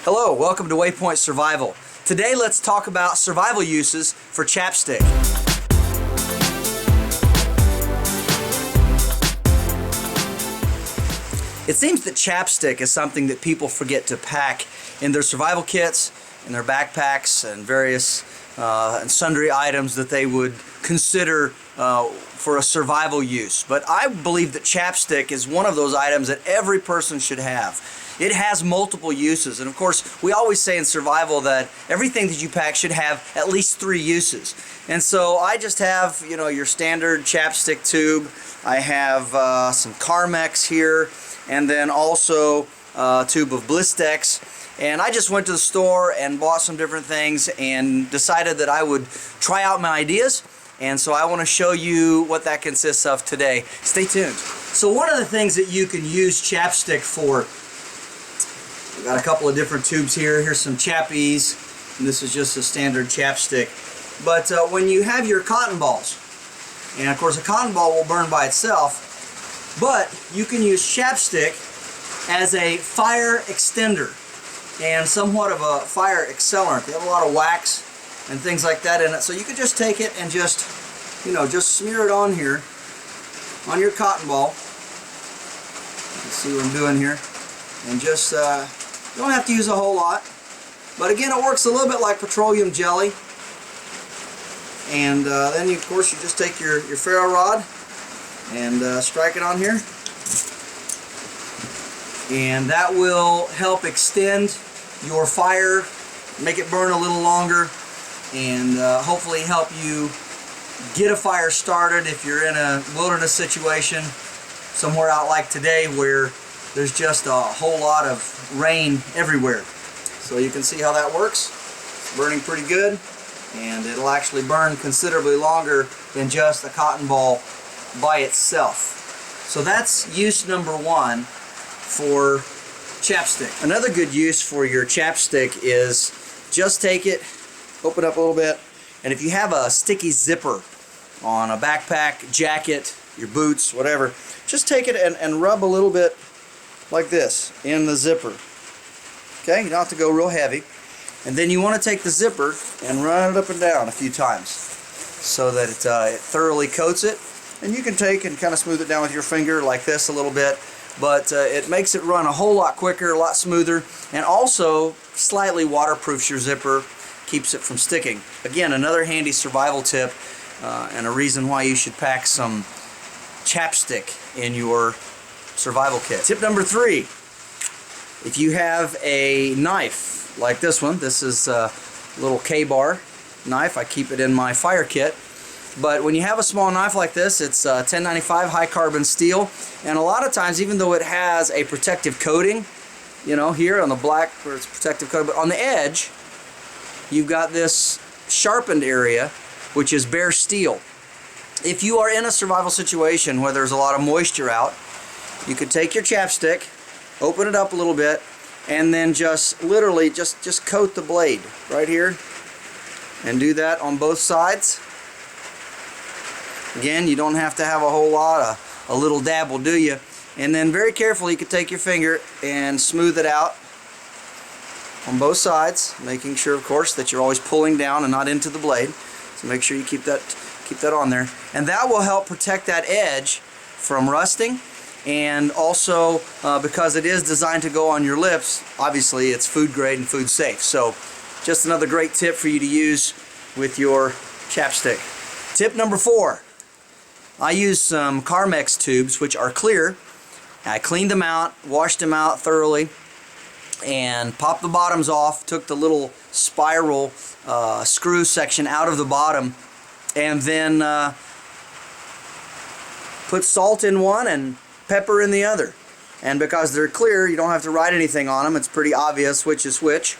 Hello, welcome to Waypoint Survival. Today let's talk about survival uses for chapstick. It seems that chapstick is something that people forget to pack in their survival kits, in their backpacks, and various and sundry items that they would consider for a survival use. But I believe that chapstick is one of those items that every person should have. It has multiple uses, and of course we always say in survival that everything that you pack should have at least 3 uses. And so I just have, you know, your standard chapstick tube. I have some Carmex here, and then also a tube of Blistex. And I just went to the store and bought some different things and decided that I would try out my ideas. And so I want to show you what that consists of today. Stay tuned. So one of the things that you can use chapstick for, we've got a couple of different tubes here. Here's some Chappies, and this is just a standard chapstick. But when you have your cotton balls, and of course a cotton ball will burn by itself, but you can use chapstick as a fire extender and somewhat of a fire accelerant. They have a lot of wax and things like that in it, so you could just take it and just, you know, just smear it on here on your cotton ball. Let's see what I'm doing here, and just you don't have to use a whole lot, but again, it works a little bit like petroleum jelly. And then of course you just take your ferro rod and strike it on here, and that will help extend your fire, make it burn a little longer, and hopefully help you get a fire started if you're in a wilderness situation somewhere out like today where there's just a whole lot of rain everywhere. So you can see how that works. It's burning pretty good, and it'll actually burn considerably longer than just a cotton ball by itself. So that's use number 1 for chapstick. Another good use for your chapstick is just take it, open up a little bit, and if you have a sticky zipper on a backpack, jacket, your boots, whatever, just take it and rub a little bit like this in the zipper. Okay, you don't have to go real heavy. And then you want to take the zipper and run it up and down a few times so that it thoroughly coats it. And you can take and kind of smooth it down with your finger like this a little bit, but it makes it run a whole lot quicker, a lot smoother, and also slightly waterproofs your zipper, keeps it from sticking. Again, another handy survival tip and a reason why you should pack some chapstick in your survival kit. Tip number 3, if you have a knife like this one, this is a little K-bar knife. I keep it in my fire kit. But when you have a small knife like this, it's 1095 high carbon steel, and a lot of times, even though it has a protective coating, you know, here on the black where it's protective coating, but on the edge you've got this sharpened area which is bare steel. If you are in a survival situation where there's a lot of moisture out, you could take your chapstick, open it up a little bit, and then just literally just coat the blade right here, and do that on both sides. Again, you don't have to have a whole lot, a little dab will do you. And then very carefully you can take your finger and smooth it out on both sides, making sure of course that you're always pulling down and not into the blade. So make sure you keep that on there, and that will help protect that edge from rusting. And also because it is designed to go on your lips, obviously it's food grade and food safe. So just another great tip for you to use with your chapstick. Tip number 4, I use some Carmex tubes which are clear. I cleaned them out, washed them out thoroughly, and popped the bottoms off, took the little spiral screw section out of the bottom, and then put salt in one and pepper in the other. And because they're clear, you don't have to write anything on them. It's pretty obvious which is which.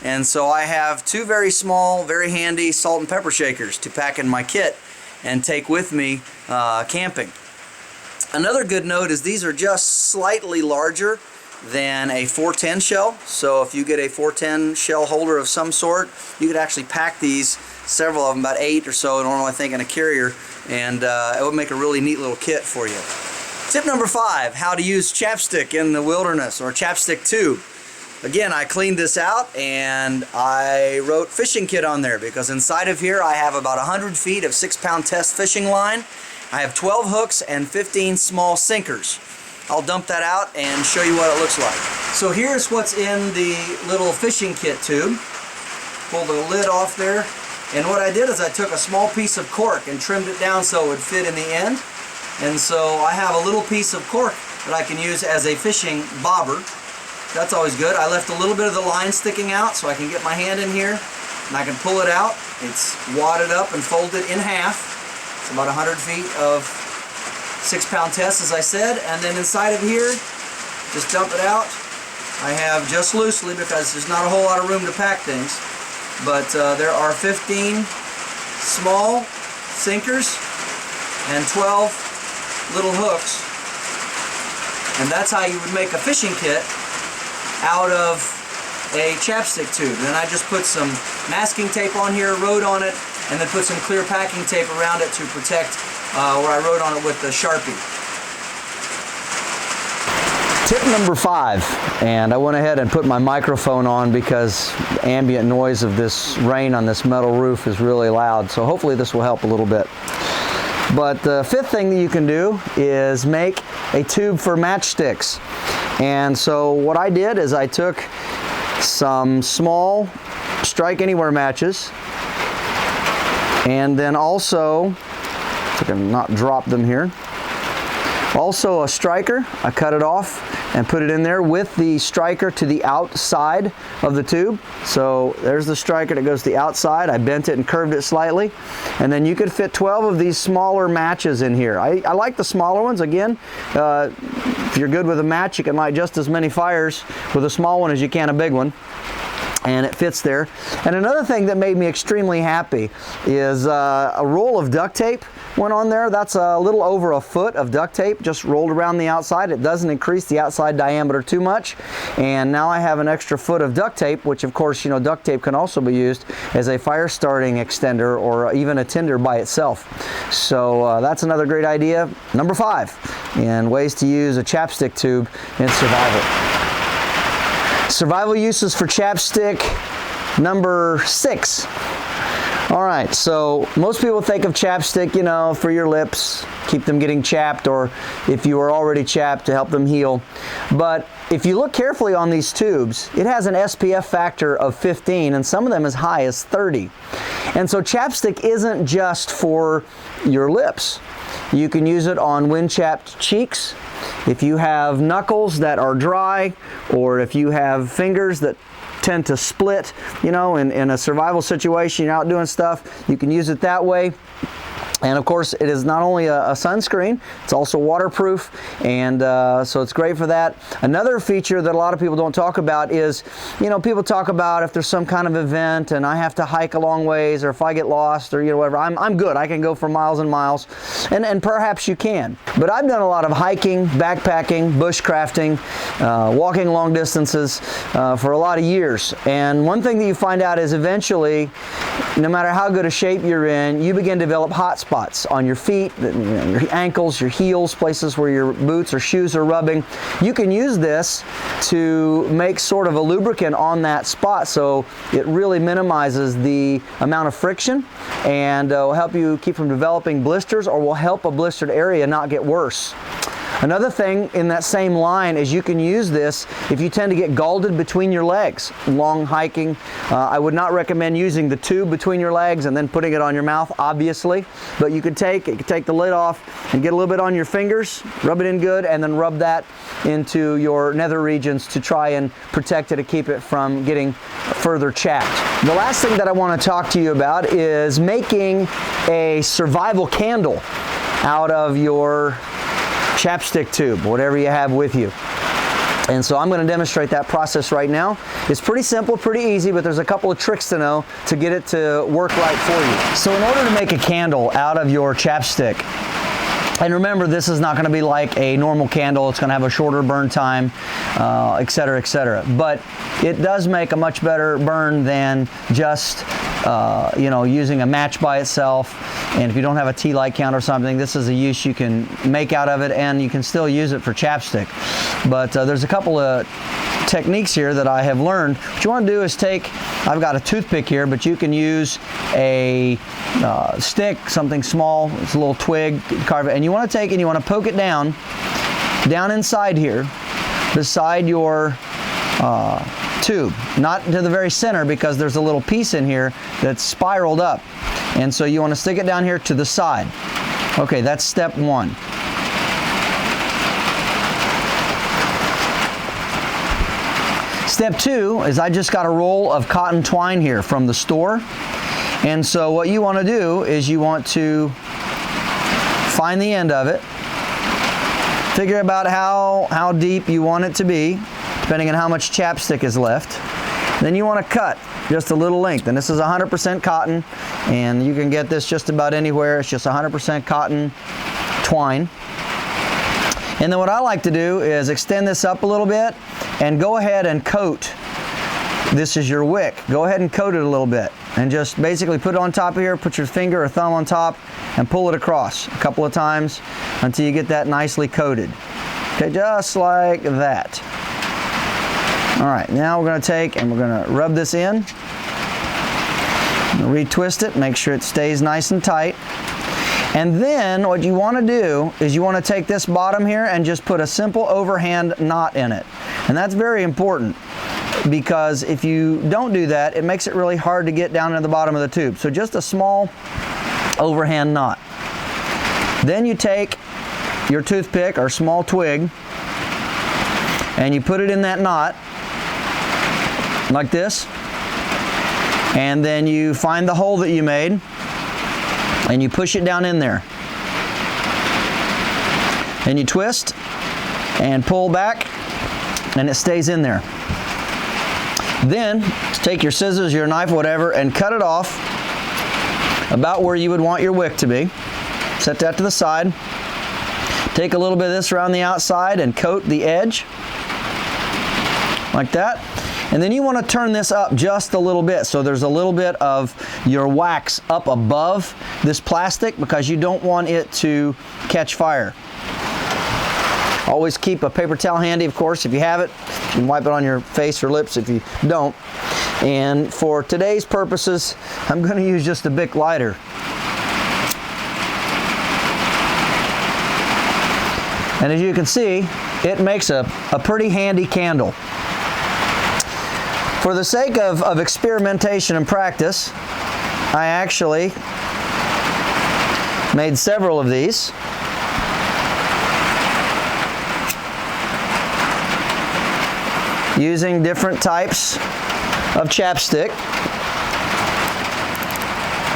And so I have 2 very small, very handy salt and pepper shakers to pack in my kit and take with me camping. Another good note is these are just slightly larger than a 410 shell. So if you get a 410 shell holder of some sort, you could actually pack these, several of them, about 8 or so, normally I think in a carrier, and it would make a really neat little kit for you. Tip number 5, how to use chapstick in the wilderness, or chapstick tube. again, I cleaned this out and I wrote fishing kit on there because inside of here I have about 100 feet of 6-pound test fishing line. I have 12 hooks and 15 small sinkers. I'll dump that out and show you what it looks like. So here's what's in the little fishing kit tube. Pull the lid off there. And what I did is I took a small piece of cork and trimmed it down so it would fit in the end. And so I have a little piece of cork that I can use as a fishing bobber. That's always good. I left a little bit of the line sticking out so I can get my hand in here and I can pull it out. It's wadded up and folded in half. It's about 100 feet of 6-pound test, as I said. And then inside of here, just dump it out. I have just loosely, because there's not a whole lot of room to pack things, but there are 15 small sinkers and 12 little hooks. And that's how you would make a fishing kit out of a chapstick tube. Then I just put some masking tape on here, wrote on it, and then put some clear packing tape around it to protect where I wrote on it with the Sharpie. Tip number 5, and I went ahead and put my microphone on because the ambient noise of this rain on this metal roof is really loud, so hopefully this will help a little bit. But the 5th thing that you can do is make a tube for matchsticks. And so what I did is I took some small strike anywhere matches, and then also, if I can not drop them here, also a striker. I cut it off and put it in there with the striker to the outside of the tube. So there's the striker that goes to the outside. I bent it and curved it slightly. And then you could fit 12 of these smaller matches in here. I like the smaller ones. Again, if you're good with a match, you can light just as many fires with a small one as you can a big one. And it fits there. And another thing that made me extremely happy is a roll of duct tape went on there. That's a little over a foot of duct tape just rolled around the outside. It doesn't increase the outside diameter too much. And now I have an extra foot of duct tape, which of course, you know, duct tape can also be used as a fire starting extender or even a tinder by itself. So that's another great idea. Number 5 in ways to use a chapstick tube in survival. Survival uses for chapstick number 6. All right, so most people think of chapstick, you know, for your lips, keep them getting chapped, or if you are already chapped, to help them heal. But if you look carefully on these tubes, it has an SPF factor of 15, and some of them as high as 30. And so chapstick isn't just for your lips. You can use it on wind-chapped cheeks. If you have knuckles that are dry, or if you have fingers that tend to split, you know, in a survival situation, you're out doing stuff, you can use it that way. And of course, it is not only a sunscreen, it's also waterproof, and so it's great for that. Another feature that a lot of people don't talk about is, you know, people talk about if there's some kind of event and I have to hike a long ways, or if I get lost, or, you know, whatever, I'm good. I can go for miles and miles, and perhaps you can. But I've done a lot of hiking, backpacking, bushcrafting, walking long distances for a lot of years. And one thing that you find out is eventually, no matter how good a shape you're in, you begin to develop hot spots on your feet, your ankles, your heels, places where your boots or shoes are rubbing. You can use this to make sort of a lubricant on that spot, so it really minimizes the amount of friction, and will help you keep from developing blisters, or will help a blistered area not get worse. Another thing in that same line is you can use this if you tend to get galded between your legs. Long hiking, I would not recommend using the tube between your legs and then putting it on your mouth, obviously. But you could take the lid off and get a little bit on your fingers, rub it in good, and then rub that into your nether regions to try and protect it, to keep it from getting further chapped. The last thing that I want to talk to you about is making a survival candle out of your chapstick tube, whatever you have with you. And so I'm going to demonstrate that process right now. It's pretty simple, pretty easy, but there's a couple of tricks to know to get it to work right for you. So in order to make a candle out of your chapstick, and remember, this is not going to be like a normal candle. It's going to have a shorter burn time, etc., etc. But it does make a much better burn than just you know, using a match by itself. And if you don't have a tea light count or something, this is a use you can make out of it, and you can still use it for chapstick. But there's a couple of techniques here that I have learned. What you want to do is take, I've got a toothpick here, but you can use a stick, something small, it's a little twig, carve it, and you want to take and you want to poke it down inside here, beside your tube, not to the very center, because there's a little piece in here that's spiraled up, and so you want to stick it down here to the side. Okay, that's step one. Step two is I just got a roll of cotton twine here from the store, and so what you want to do is you want to find the end of it, figure about how deep you want it to be, depending on how much chapstick is left. Then you want to cut just a little length, and this is 100% cotton, and you can get this just about anywhere. It's just 100% cotton twine. And then what I like to do is extend this up a little bit and go ahead and coat. This is your wick. Go ahead and coat it a little bit, and just basically put it on top of here, put your finger or thumb on top and pull it across a couple of times until you get that nicely coated. Okay, just like that. All right, now we're going to take and we're going to rub this in, retwist it, make sure it stays nice and tight. And then what you want to do is you want to take this bottom here and just put a simple overhand knot in it. And that's very important, because if you don't do that, it makes it really hard to get down to the bottom of the tube. So just a small overhand knot. Then you take your toothpick or small twig and you put it in that knot like this, and then you find the hole that you made and you push it down in there, and you twist and pull back and it stays in there. Then take your scissors, your knife, whatever, and cut it off about where you would want your wick to be. Set that to the side. Take a little bit of this around the outside and coat the edge like that. And then you want to turn this up just a little bit, so there's a little bit of your wax up above this plastic, because you don't want it to catch fire. Always keep a paper towel handy, of course, if you have it. You can wipe it on your face or lips if you don't. And for today's purposes, I'm going to use just a Bic lighter. And as you can see, it makes a pretty handy candle. For the sake of experimentation and practice, I actually made several of these. Using different types of chapstick.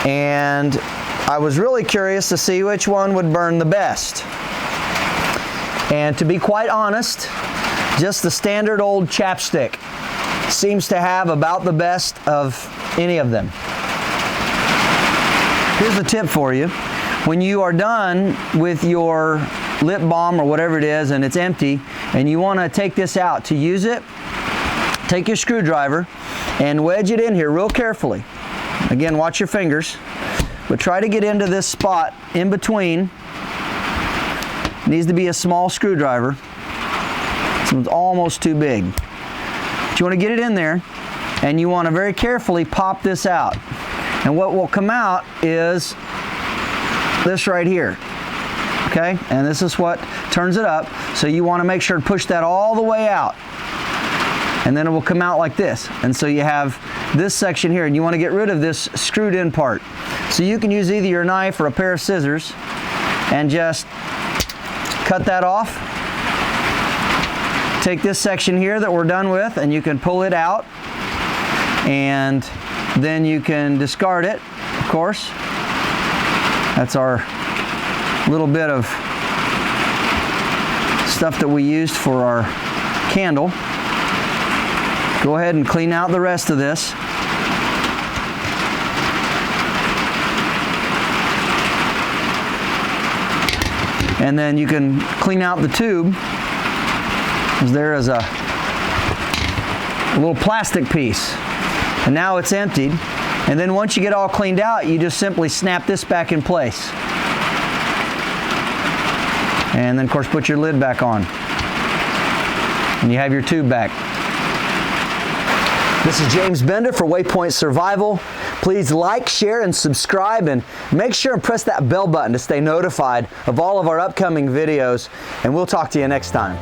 And I was really curious to see which one would burn the best. And to be quite honest, just the standard old chapstick seems to have about the best of any of them. Here's a tip for you. When you are done with your lip balm or whatever it is and it's empty and you want to take this out to use it, take your screwdriver and wedge it in here real carefully. Again, watch your fingers, but try to get into this spot in between. It needs to be a small screwdriver. This one's almost too big. But you want to get it in there, and you want to very carefully pop this out. And what will come out is this right here. Okay? And this is what turns it up. So you want to make sure to push that all the way out. And then it will come out like this. And so you have this section here, and you want to get rid of this screwed in part. So you can use either your knife or a pair of scissors and just cut that off. Take this section here that we're done with, and you can pull it out, and then you can discard it, of course. That's our little bit of stuff that we used for our candle. Go ahead and clean out the rest of this. And then you can clean out the tube, because there is a little plastic piece. And now it's emptied. And then once you get all cleaned out, you just simply snap this back in place. And then, of course, put your lid back on. And you have your tube back. This is James Bender for Waypoint Survival. Please like, share, and subscribe, and make sure and press that bell button to stay notified of all of our upcoming videos, and we'll talk to you next time.